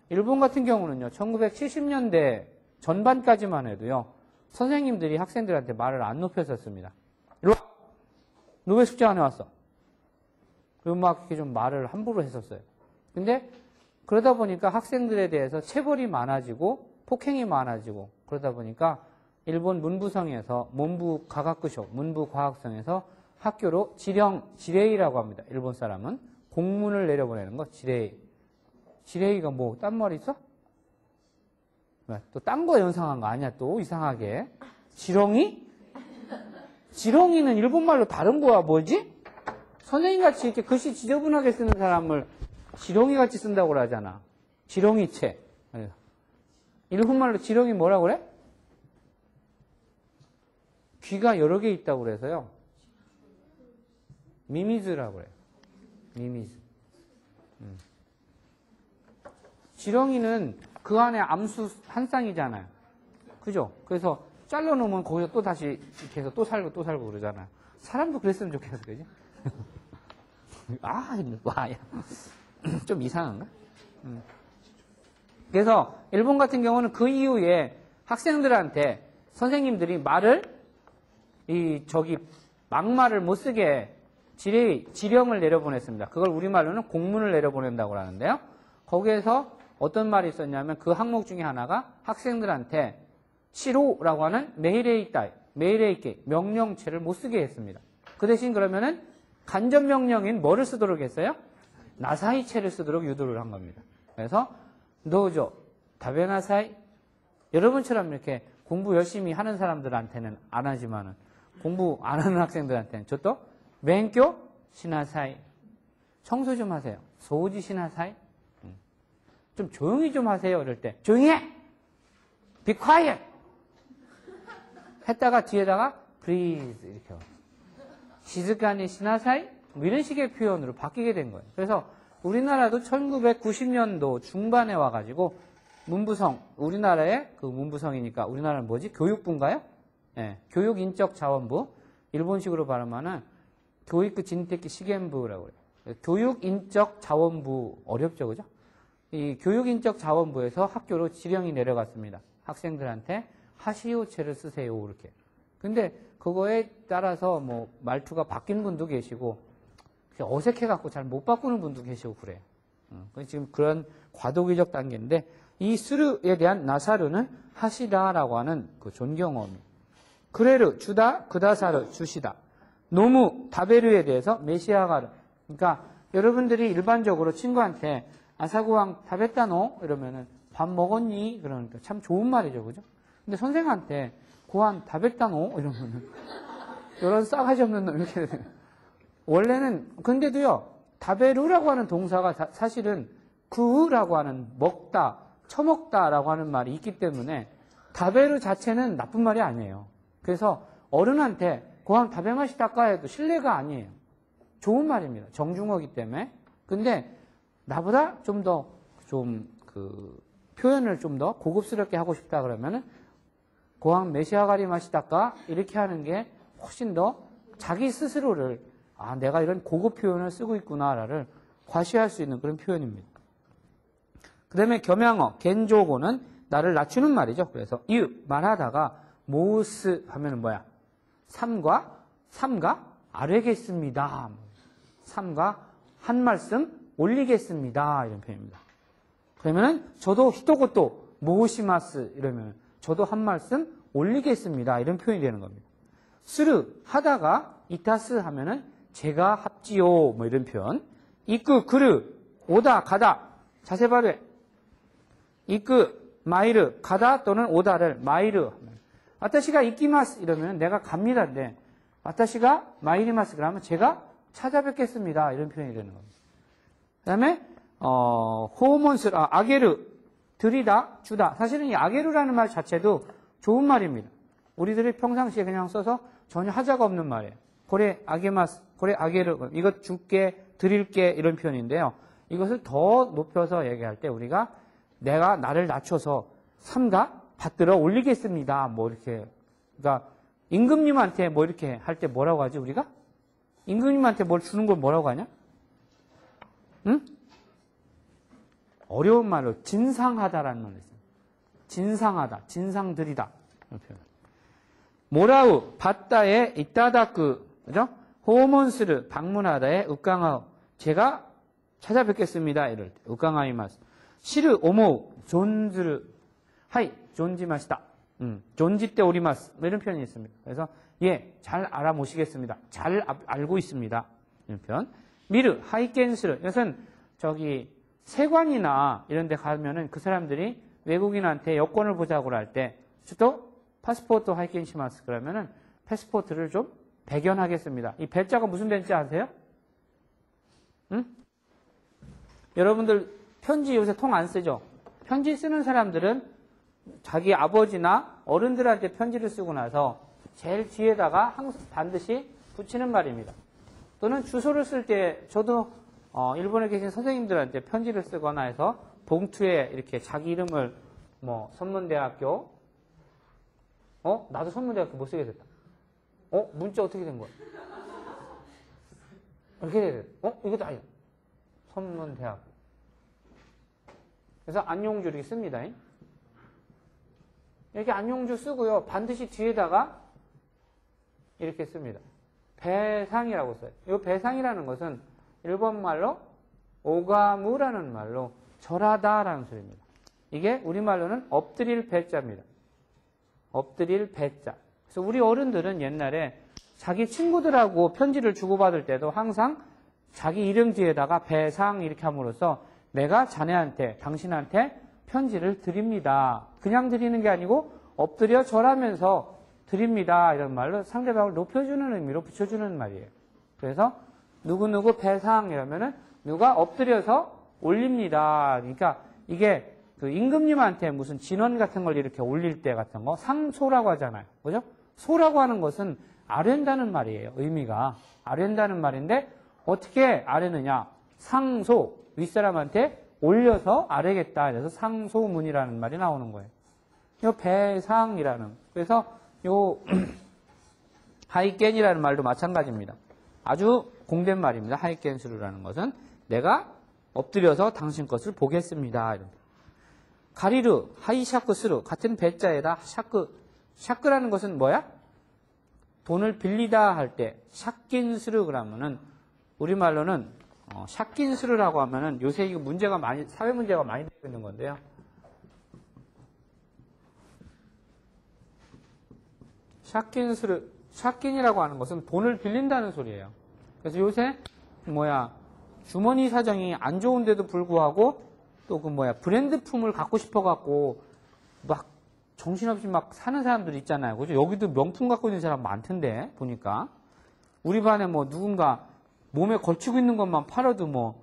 일본 같은 경우는요, 1970년대 전반까지만 해도요, 선생님들이 학생들한테 말을 안 높였었습니다. 이리 와! 너 왜 숙제 안 해왔어? 그리고 막 이렇게 좀 말을 함부로 했었어요. 근데 그러다 보니까 학생들에 대해서 체벌이 많아지고 폭행이 많아지고 그러다 보니까 일본 문부성에서 문부 가가쿠쇼, 문부과학성에서 학교로 지레이라고 합니다. 일본 사람은 공문을 내려보내는 거, 지레이. 지레이가 뭐 딴 말 있어? 또 딴 거 연상한 거 아니야? 또 이상하게. 지렁이? 지렁이는 일본말로 다른 거야. 뭐지? 선생님같이 이렇게 글씨 지저분하게 쓰는 사람을 지렁이같이 쓴다고 그러잖아. 지렁이체. 일본말로 지렁이 뭐라고 그래? 귀가 여러 개 있다고 그래서요. 미미즈라고 그래요. 미미즈. 지렁이는 그 안에 암수 한 쌍이잖아요. 그죠? 그래서 잘라놓으면 거기서 또 다시 이렇게 해서 또 살고 그러잖아요. 사람도 그랬으면 좋겠어, 그지? 아, 와, 야. 좀 이상한가? 그래서 일본 같은 경우는 그 이후에 학생들한테 선생님들이 막말을 못 쓰게 지령을 내려보냈습니다. 그걸 우리말로는 공문을 내려보낸다고 하는데요. 거기에서 어떤 말이 있었냐면 그 항목 중에 하나가 학생들한테 시로라고 하는 메이레이케 명령체를 못 쓰게 했습니다. 그 대신 그러면은 간접 명령인 뭐를 쓰도록 했어요? 나사이체를 쓰도록 유도를 한 겁니다. 그래서 노조, 다베나사이 여러분처럼 이렇게 공부 열심히 하는 사람들한테는 안 하지만은 공부 안 하는 학생들한테는 저또 勉強 시나사이 청소 좀 하세요. 소지 시나사이 좀 조용히 좀 하세요. 이럴 때 조용히 해! Be quiet! 했다가 뒤에다가 please 이렇게 시즈카니 시나사이 뭐 이런 식의 표현으로 바뀌게 된 거예요. 그래서 우리나라도 1990년도 중반에 와가지고 문부성, 우리나라의 그 문부성이니까 우리나라는 뭐지? 교육부인가요? 네, 교육인적자원부, 일본식으로 발음하는 교육 진테키 시겐부라고 해요. 교육인적자원부, 어렵죠, 그죠? 이 교육인적자원부에서 학교로 지령이 내려갔습니다. 학생들한테 하시오체를 쓰세요, 이렇게. 근데 그거에 따라서 뭐 말투가 바뀐 분도 계시고 어색해갖고 잘 못 바꾸는 분도 계시고 그래요. 지금 그런 과도기적 단계인데 이 스르에 대한 나사르는 하시다라고 하는 그 존경어미. 그레르 주다, 그다사르 주시다. 노무 다베르에 대해서 메시아가르. 그러니까 여러분들이 일반적으로 친구한테 아사고왕 다베타노 이러면은 밥 먹었니? 그러니까 참 좋은 말이죠, 그죠? 근데 선생한테 고한 다베타노 이러면은 이런 싸가지 없는 놈 이렇게 돼요. 원래는 근데도요 다베르라고 하는 동사가 사실은 그으라고 하는 먹다, 처먹다라고 하는 말이 있기 때문에 다베르 자체는 나쁜 말이 아니에요. 그래서 어른한테 고항 다베마시다까 해도 신뢰가 아니에요. 좋은 말입니다. 정중어기 때문에. 근데 나보다 좀 더 그 표현을 좀 더 고급스럽게 하고 싶다 그러면은 고항 메시아가리 마시다까 이렇게 하는 게 훨씬 더 자기 스스로를 내가 이런 고급 표현을 쓰고 있구나를 과시할 수 있는 그런 표현입니다. 그 다음에 겸양어, 겐조고는 나를 낮추는 말이죠. 그래서 말하다가 모스 하면은 뭐야? 삼가 아뢰겠습니다. 삼가 한 말씀 올리겠습니다. 이런 표현입니다. 그러면은 저도 히토고토 모시마스 이러면 저도 한 말씀 올리겠습니다. 이런 표현이 되는 겁니다. 스르 하다가 이타스 하면은 제가 합지요 뭐 이런 표현. 이끄 그르 오다 가다 자세 발휘. 이끄 마이르 가다 또는 오다를 마이르. 아타시가 이키마스 이러면 내가 갑니다인데 아타시가 마이리마스 그러면 제가 찾아뵙겠습니다. 이런 표현이 되는 겁니다. 그 다음에 호몬스 아게르 들이다 주다. 사실은 이 아게르라는 말 자체도 좋은 말입니다. 우리들이 평상시에 그냥 써서 전혀 하자가 없는 말이에요. 고래 아게마스 고래 아게르 이것 줄게 드릴게 이런 표현인데요. 이것을 더 높여서 얘기할 때 우리가 내가 나를 낮춰서 삼가 받들어 올리겠습니다. 뭐 이렇게. 그러니까 임금님한테 뭐 이렇게 할 때 뭐라고 하지 우리가? 임금님한테 뭘 주는 걸 뭐라고 하냐? 응? 어려운 말로 진상하다라는 말이 있어요. 진상하다, 진상들이다. 모라우 받다에 이따다크, 그죠? 호몬스를 방문하다에 우깡하오. 제가 찾아뵙겠습니다. 이럴 때 우깡하이마스. 시르 오모 존즈르 하이 존지마시다. 존지 때 오리마스. 이런 표현이 있습니다. 그래서 예, 잘 알아모시겠습니다. 잘 알고 있습니다. 이런 표현. 미르 하이켄스르. 이것은 저기 세관이나 이런 데 가면은 그 사람들이 외국인한테 여권을 보자고 할 때 또 파스포트 하이켄시마스 그러면은 패스포트를 좀 배견하겠습니다. 이 배자가 무슨 배자 아세요? 응? 여러분들 편지 요새 통 안 쓰죠? 편지 쓰는 사람들은 자기 아버지나 어른들한테 편지를 쓰고 나서 제일 뒤에다가 항상 반드시 붙이는 말입니다. 또는 주소를 쓸 때 저도 일본에 계신 선생님들한테 편지를 쓰거나 해서 봉투에 이렇게 자기 이름을 뭐 선문대학교 나도 선문대학교 못 쓰게 됐다. 문자 어떻게 된 거야? 이렇게 돼야 돼. 이것도 아니야. 선문대학교. 그래서 안용주 이렇게 씁니다. 이렇게 안용주 쓰고요. 반드시 뒤에다가 이렇게 씁니다. 배상이라고 써요. 이 배상이라는 것은 일본말로 오가무라는 말로 절하다라는 소리입니다. 이게 우리말로는 엎드릴 배자입니다. 엎드릴 배자. 그래서 우리 어른들은 옛날에 자기 친구들하고 편지를 주고받을 때도 항상 자기 이름 뒤에다가 배상 이렇게 함으로써 내가 자네한테, 당신한테 편지를 드립니다. 그냥 드리는 게 아니고 엎드려 절하면서 드립니다. 이런 말로 상대방을 높여주는 의미로 붙여주는 말이에요. 그래서 누구누구 배상 이러면은 누가 엎드려서 올립니다. 그러니까 이게 그 임금님한테 무슨 진원 같은 걸 이렇게 올릴 때 같은 거 상소라고 하잖아요. 그죠? 소라고 하는 것은 아랜다는 말이에요. 의미가 아랜다는 말인데 어떻게 아뢰느냐? 상소 윗사람한테 올려서 아뢰겠다. 그래서 상소문이라는 말이 나오는 거예요. 요 배상이라는 그래서 요 하이켄이라는 말도 마찬가지입니다. 아주 공된 말입니다. 하이켄스루라는 것은 내가 엎드려서 당신 것을 보겠습니다. 가리르, 하이샤크스루 같은 배자에다 샤크라는 것은 뭐야? 돈을 빌리다 할 때 샤킨스루 그러면은 우리말로는 샤킨스루라고 하면은 요새 이거 문제가 많이 사회 문제가 많이 되고 있는 건데요. 샤킨이라고 하는 것은 돈을 빌린다는 소리예요. 그래서 요새 주머니 사정이 안 좋은데도 불구하고 또 브랜드품을 갖고 싶어갖고 막 정신없이 막 사는 사람들 있잖아요. 그죠? 여기도 명품 갖고 있는 사람 많던데 보니까 우리 반에 누군가 몸에 걸치고 있는 것만 팔아도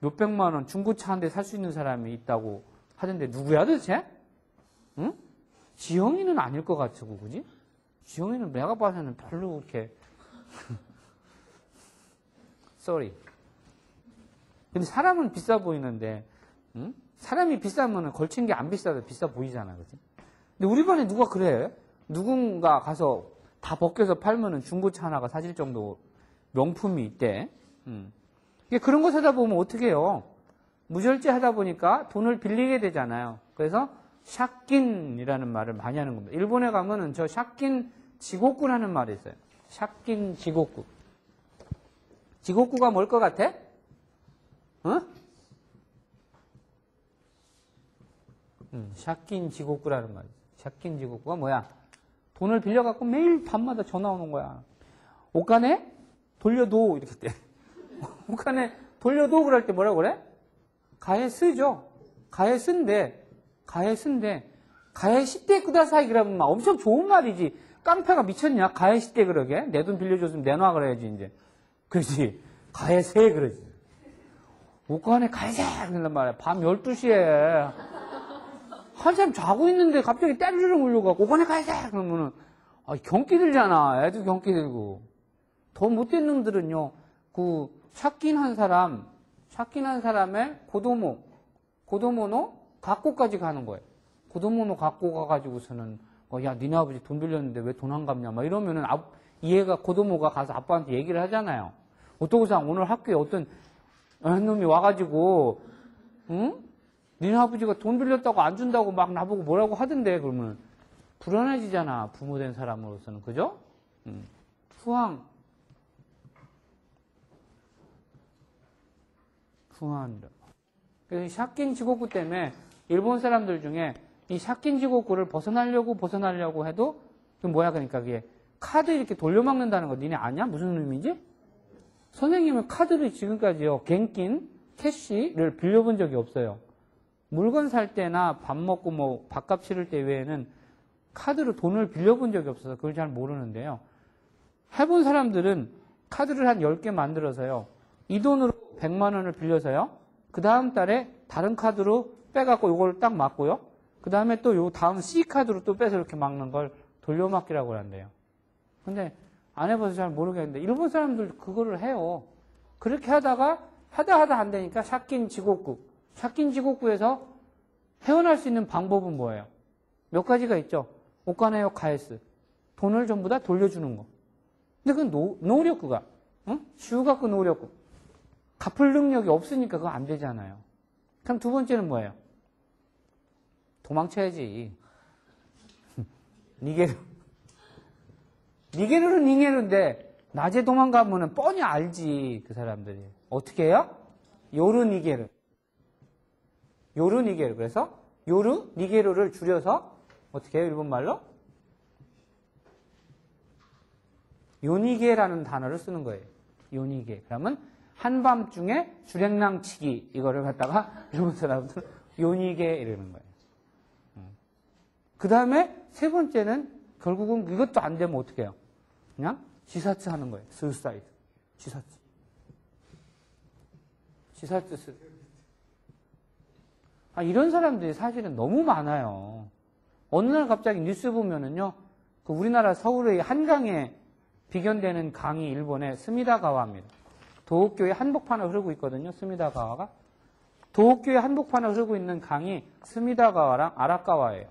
몇백만 원 중고차 한 대 살 수 있는 사람이 있다고 하던데 누구야 도대체? 응? 지영이는 아닐 것 같고 그지? 지영이는 내가 봐서는 별로 그렇게 sorry. 근데 사람은 비싸 보이는데 응? 사람이 비싸면 걸친 게 안 비싸도 비싸 보이잖아. 그치? 근데 우리 반에 누가 그래? 누군가 가서 다 벗겨서 팔면은 중고차 하나가 사질 정도 명품이 있대. 그런 거 사다 보면 어떻게 해요? 무절제 하다 보니까 돈을 빌리게 되잖아요. 그래서 샤킨이라는 말을 많이 하는 겁니다. 일본에 가면은 저 샤킨 지곡구라는 말이 있어요. 샤킨 지곡구. 지곡구가 뭘 것 같아? 샤킨 지곡구라는 말이지. 샤킨 지곡구가 뭐야? 돈을 빌려갖고 매일 밤마다 전화 오는 거야. 옷가네? 돌려도 이렇게 때. 옷가네 돌려도 그럴 때 뭐라고 그래? 가에 쓰죠. 가에 쓴데 가에 시대 구다사이 그러면 막 엄청 좋은 말이지. 깡패가 미쳤냐? 가에 시대 그러게? 내 돈 빌려줬으면 내놔 그래야지 이제. 그렇지. 가에 세 그러지. 옷가네 가에 세 그런단 말이야. 밤 12시에 한참 자고 있는데 갑자기 때리르르 울려갖고 옷가네 가에 세 그러면은 경기 들잖아. 애도 경기 들고. 더 못된 놈들은요, 샤킨 한 사람, 샤키난 사람의 고도모노 갖고까지 가는 거예요. 고도모노 갖고 가가지고서는 야 니네 아버지 돈 빌렸는데 왜 돈 안 갚냐 막 이러면은 얘가 고도모가 가서 아빠한테 얘기를 하잖아요. 어떠고상 오늘 학교에 어떤 놈이 와가지고 응? 니네 아버지가 돈 빌렸다고 안 준다고 막 나보고 뭐라고 하던데 그러면 불안해지잖아. 부모된 사람으로서는. 그죠? 후황이라. 그래서 샤킨 지고쿠 때문에 일본 사람들 중에 이 샤킨 지고쿠를 벗어나려고 해도 그 뭐야 그러니까 그게 카드 이렇게 돌려막는다는 거 니네 아냐? 무슨 의미지? 선생님은 카드를 지금까지요 겐킨, 캐시를 빌려본 적이 없어요. 물건 살 때나 밥 먹고 뭐 밥값 치를 때 외에는 카드로 돈을 빌려본 적이 없어서 그걸 잘 모르는데요. 해본 사람들은 카드를 한 10개 만들어서요. 이 돈으로 100만 원을 빌려서요. 그 다음 달에 다른 카드로 빼갖고 이걸 딱 막고요. 그 다음에 또 요 다음 C카드로 또 빼서 이렇게 막는 걸 돌려막기라고 한대요. 근데 안 해봐서 잘 모르겠는데 일본 사람들 그거를 해요. 그렇게 하다가 하다 안 되니까 샤킨 지고쿠에서 헤어날 수 있는 방법은 뭐예요? 몇 가지가 있죠. 오카네요 카에스. 돈을 전부 다 돌려주는 거. 근데 그건 노력구가 응? 슈가쿠 노력구. 갚을 능력이 없으니까 그거 안 되잖아요. 그럼 두 번째는 뭐예요? 도망쳐야지. 니게르는 닝게르인데 낮에 도망가면은 뻔히 알지 그 사람들이. 어떻게 해요? 요르 니게르. 그래서 요르 니게르를 줄여서 어떻게 해요? 일본말로? 요니게라는 단어를 쓰는 거예요. 요니게. 그러면 한밤중에 주랭랑치기 이거를 갖다가 일본 사람들 요니게 이러는 거예요. 그 다음에 세 번째는 결국은 이것도 안 되면 어떻게 해요? 그냥 지사츠 하는 거예요. 스사이드. 지사츠. 이런 사람들이 사실은 너무 많아요. 어느 날 갑자기 뉴스 보면은요, 그 우리나라 서울의 한강에 비견되는 강이 일본의 스미다가와입니다. 도쿄의 한복판을 흐르고 있거든요, 스미다가와가. 도쿄의 한복판을 흐르고 있는 강이 스미다가와랑 아라카와예요.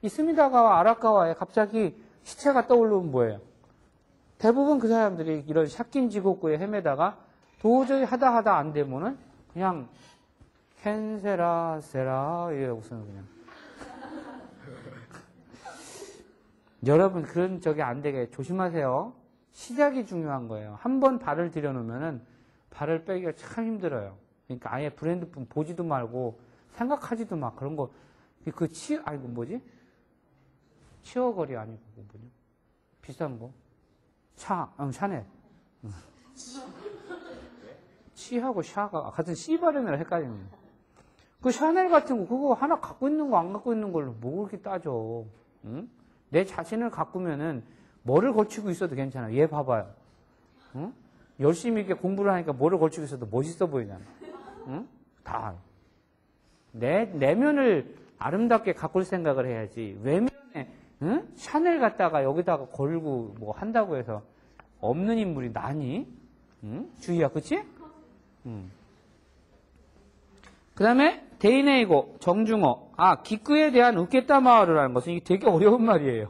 이 스미다가와 아라카와에 갑자기 시체가 떠오르면 뭐예요? 대부분 그 사람들이 이런 샤킨 지고쿠에 헤매다가 도저히 하다 안 되면은 그냥 캔세라 세라 이러고서는 그냥 여러분 그런 적이 안 되게 조심하세요. 시작이 중요한 거예요. 한 번 발을 들여놓으면은 발을 빼기가 참 힘들어요. 그러니까 아예 브랜드품 보지도 말고 생각하지도 마. 그런 거 치어거리 아니고 뭐냐? 비싼 거. 샤넬. 치하고 샤가 같은 C 발음이라 헷갈리네요. 그 샤넬 같은 거 그거 하나 갖고 있는 거 안 갖고 있는 걸로 뭐 그렇게 따져? 응? 내 자신을 가꾸면은 뭐를 걸치고 있어도 괜찮아. 얘 봐봐요. 응? 열심히 이렇게 공부를 하니까 뭐를 걸치고 있어도 멋있어 보이잖아. 응? 다. 내면을 아름답게 가꿀 생각을 해야지. 외면에, 응? 샤넬 갖다가 여기다가 걸고 뭐 한다고 해서 없는 인물이 나니? 응? 주희야, 그치? 응. 그 다음에, 데이네이고, 정중어. 기쿠에 대한 우케타마와르라는 것은 이게 되게 어려운 말이에요.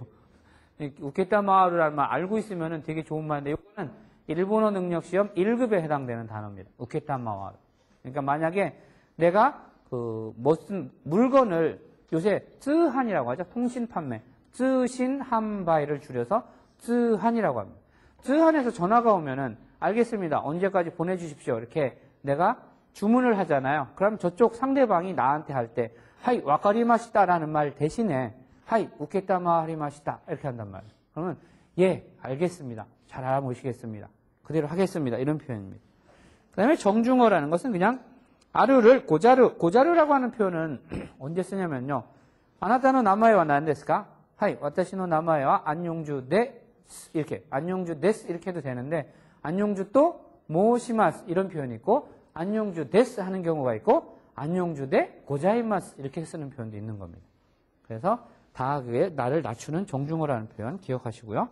우케타마와르라는 말 알고 있으면 되게 좋은 말인데, 이거는 일본어 능력 시험 1급에 해당되는 단어입니다. 우케타마와르. 그러니까 만약에 내가 무슨 물건을 요새 쯔한이라고 하죠. 통신 판매. 쯔신한바이를 줄여서 쯔한이라고 합니다. 쯔한에서 전화가 오면은 알겠습니다. 언제까지 보내주십시오. 이렇게 내가 주문을 하잖아요. 그럼 저쪽 상대방이 나한테 할 때 하이 와카리마시다라는 말 대신에 하이 우케타마하리마시다 이렇게 한단 말이에요. 그러면 예 알겠습니다. 잘 알아보시겠습니다. 그대로 하겠습니다. 이런 표현입니다. 그 다음에 정중어라는 것은 그냥 아르를 고자르라고 하는 표현은 언제 쓰냐면요. 아나타노 나마에와 난데스까? 하이 와타시노 나마에와 안용주 데스 이렇게 안용주 데스 이렇게 해도 되는데 안용주 또 모시마스 이런 표현이 있고 안용주 데스 하는 경우가 있고 안용주 데 고자이마스 이렇게 쓰는 표현도 있는 겁니다. 그래서 다 그게 나를 낮추는 정중어라는 표현 기억하시고요.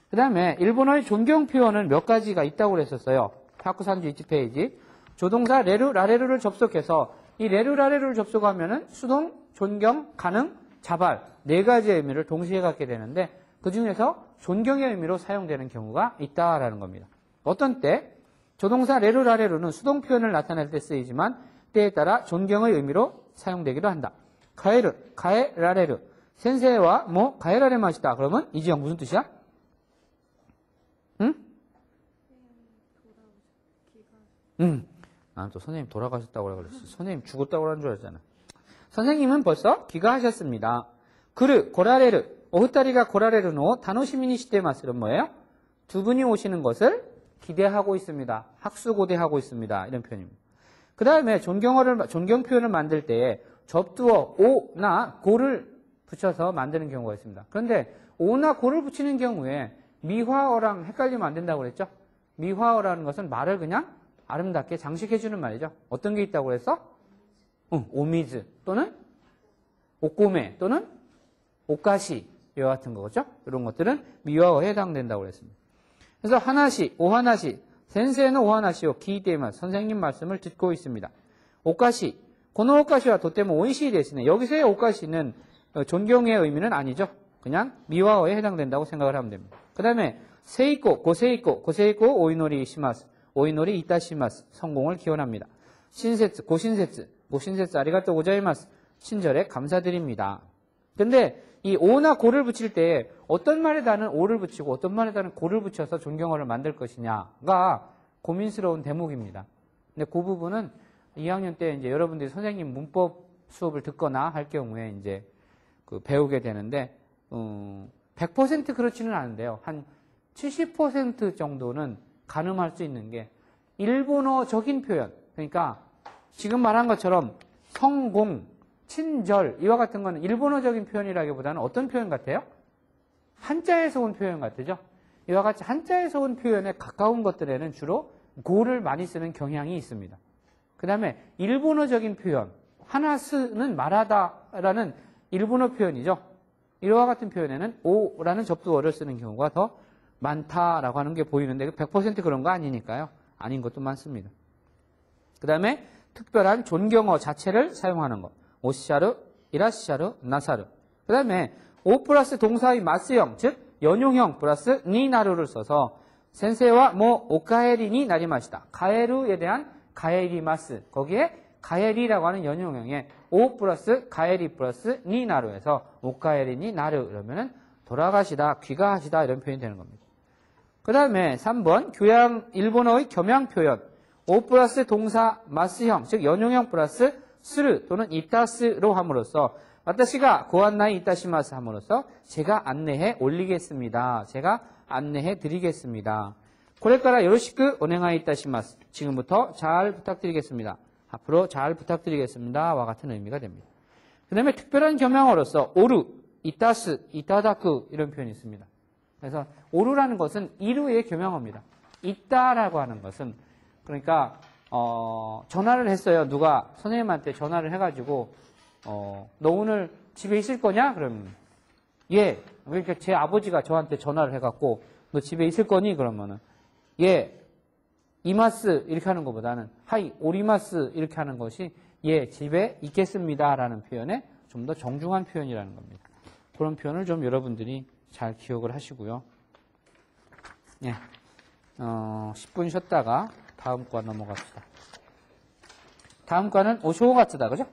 그 다음에 일본어의 존경 표현은 몇 가지가 있다고 그랬었어요. 하쿠산주 1페이지 조동사 레루, 라레루를 접속해서 이 레루, 라레루를 접속하면은 수동, 존경, 가능, 자발 네 가지의 의미를 동시에 갖게 되는데 그 중에서 존경의 의미로 사용되는 경우가 있다라는 겁니다. 어떤 때 조동사 레루, 라레루는 수동 표현을 나타낼 때 쓰이지만 때에 따라 존경의 의미로 사용되기도 한다. 가에르, 가에, 라레루. 센세와 뭐 가에라레 맛이다. 그러면 이지영 무슨 뜻이야? 응? 난 또 선생님 돌아가셨다고 그랬어. 선생님 죽었다고 그러는 줄 알았잖아. 선생님은 벌써 귀가하셨습니다. 그르, 고라레르, 오후따리가 고라레르노 다노시미니 시테마스는 뭐예요? 두 분이 오시는 것을 기대하고 있습니다. 학수고대하고 있습니다. 이런 표현입니다. 그 다음에 존경 표현을 만들 때에 접두어 오나 고를 붙여서 만드는 경우가 있습니다. 그런데 오나 고를 붙이는 경우에 미화어랑 헷갈리면 안 된다고 그랬죠? 미화어라는 것은 말을 그냥 아름답게 장식해주는 말이죠. 어떤 게 있다고 그랬어? 오미즈 또는 오꼬메 또는 오카시 이와 같은 거죠. 이런 것들은 미화어에 해당된다고 그랬습니다. 그래서 하나시, 오하나시, 센세는 오하나시오 기이테마 선생님 말씀을 듣고 있습니다. 오카시, 고노 오카시와 도테모 오이시 데스네. 여기서의 오카시는 존경의 의미는 아니죠. 그냥 미화어에 해당된다고 생각을 하면 됩니다. 그 다음에 세이코, 고세이코, 고세이코 오이노리 시마스, 오이노리 이타시마스 성공을 기원합니다. 신세츠, 고신세츠, 고신세츠 아리가또 고자이마스 친절에 감사드립니다. 근데 이 오나 고를 붙일 때 어떤 말에다는 오를 붙이고 어떤 말에다는 고를 붙여서 존경어를 만들 것이냐가 고민스러운 대목입니다. 근데 그 부분은 2학년 때 이제 여러분들이 선생님 문법 수업을 듣거나 할 경우에 이제 배우게 되는데 100% 그렇지는 않은데요. 한 70% 정도는 가늠할 수 있는 게 일본어적인 표현. 그러니까 지금 말한 것처럼 성공, 친절 이와 같은 거는 일본어적인 표현이라기보다는 어떤 표현 같아요? 한자에서 온 표현 같죠? 이와 같이 한자에서 온 표현에 가까운 것들에는 주로 고를 많이 쓰는 경향이 있습니다. 그 다음에 일본어적인 표현, 하나스는 말하다라는 일본어 표현이죠. 이와 같은 표현에는 오라는 접두어를 쓰는 경우가 더 많다라고 하는 게 보이는데 100% 그런 거 아니니까요. 아닌 것도 많습니다. 그 다음에 특별한 존경어 자체를 사용하는 것. 오시샤르, 이라시샤르, 나사르. 그 다음에 오 플러스 동사의 마스형, 즉 연용형 플러스 니나루를 써서 센세와 뭐 오카에리니 나리마시다. 가에루에 대한 가에리마스. 거기에 가에리라고 하는 연용형에 오 플러스 가에리 플러스 니나루에서 오카에리니 나루 이러면은 돌아가시다, 귀가하시다 이런 표현이 되는 겁니다. 그 다음에 3번 교양 일본어의 겸양 표현 오 플러스 동사 마스형 즉 연용형 플러스 스르 또는 이타스로 함으로써 와타시가 고안나이 이타시마스 함으로써 제가 안내해 올리겠습니다. 제가 안내해 드리겠습니다. 고레카라 요로시쿠 오네가이 이타시마스 지금부터 잘 부탁드리겠습니다. 앞으로 잘 부탁드리겠습니다. 와 같은 의미가 됩니다. 그 다음에 특별한 겸양어로서 오루, 이타스, 이타다쿠 이런 표현이 있습니다. 그래서 오루라는 것은 이루의 겸양어입니다. 있다라고 하는 것은 그러니까 전화를 했어요. 누가 선생님한테 전화를 해가지고 너 오늘 집에 있을 거냐? 그러면 예. 그러니까 제 아버지가 저한테 전화를 해갖고 너 집에 있을 거니? 그러면은 예. 이마스 이렇게 하는 것보다는 하이 오리마스 이렇게 하는 것이 예 집에 있겠습니다라는 표현에 좀 더 정중한 표현이라는 겁니다. 그런 표현을 좀 여러분들이 잘 기억을 하시고요. 예. 10분 쉬었다가 다음 과 넘어갑시다. 다음 과는 오쇼가츠다, 그죠?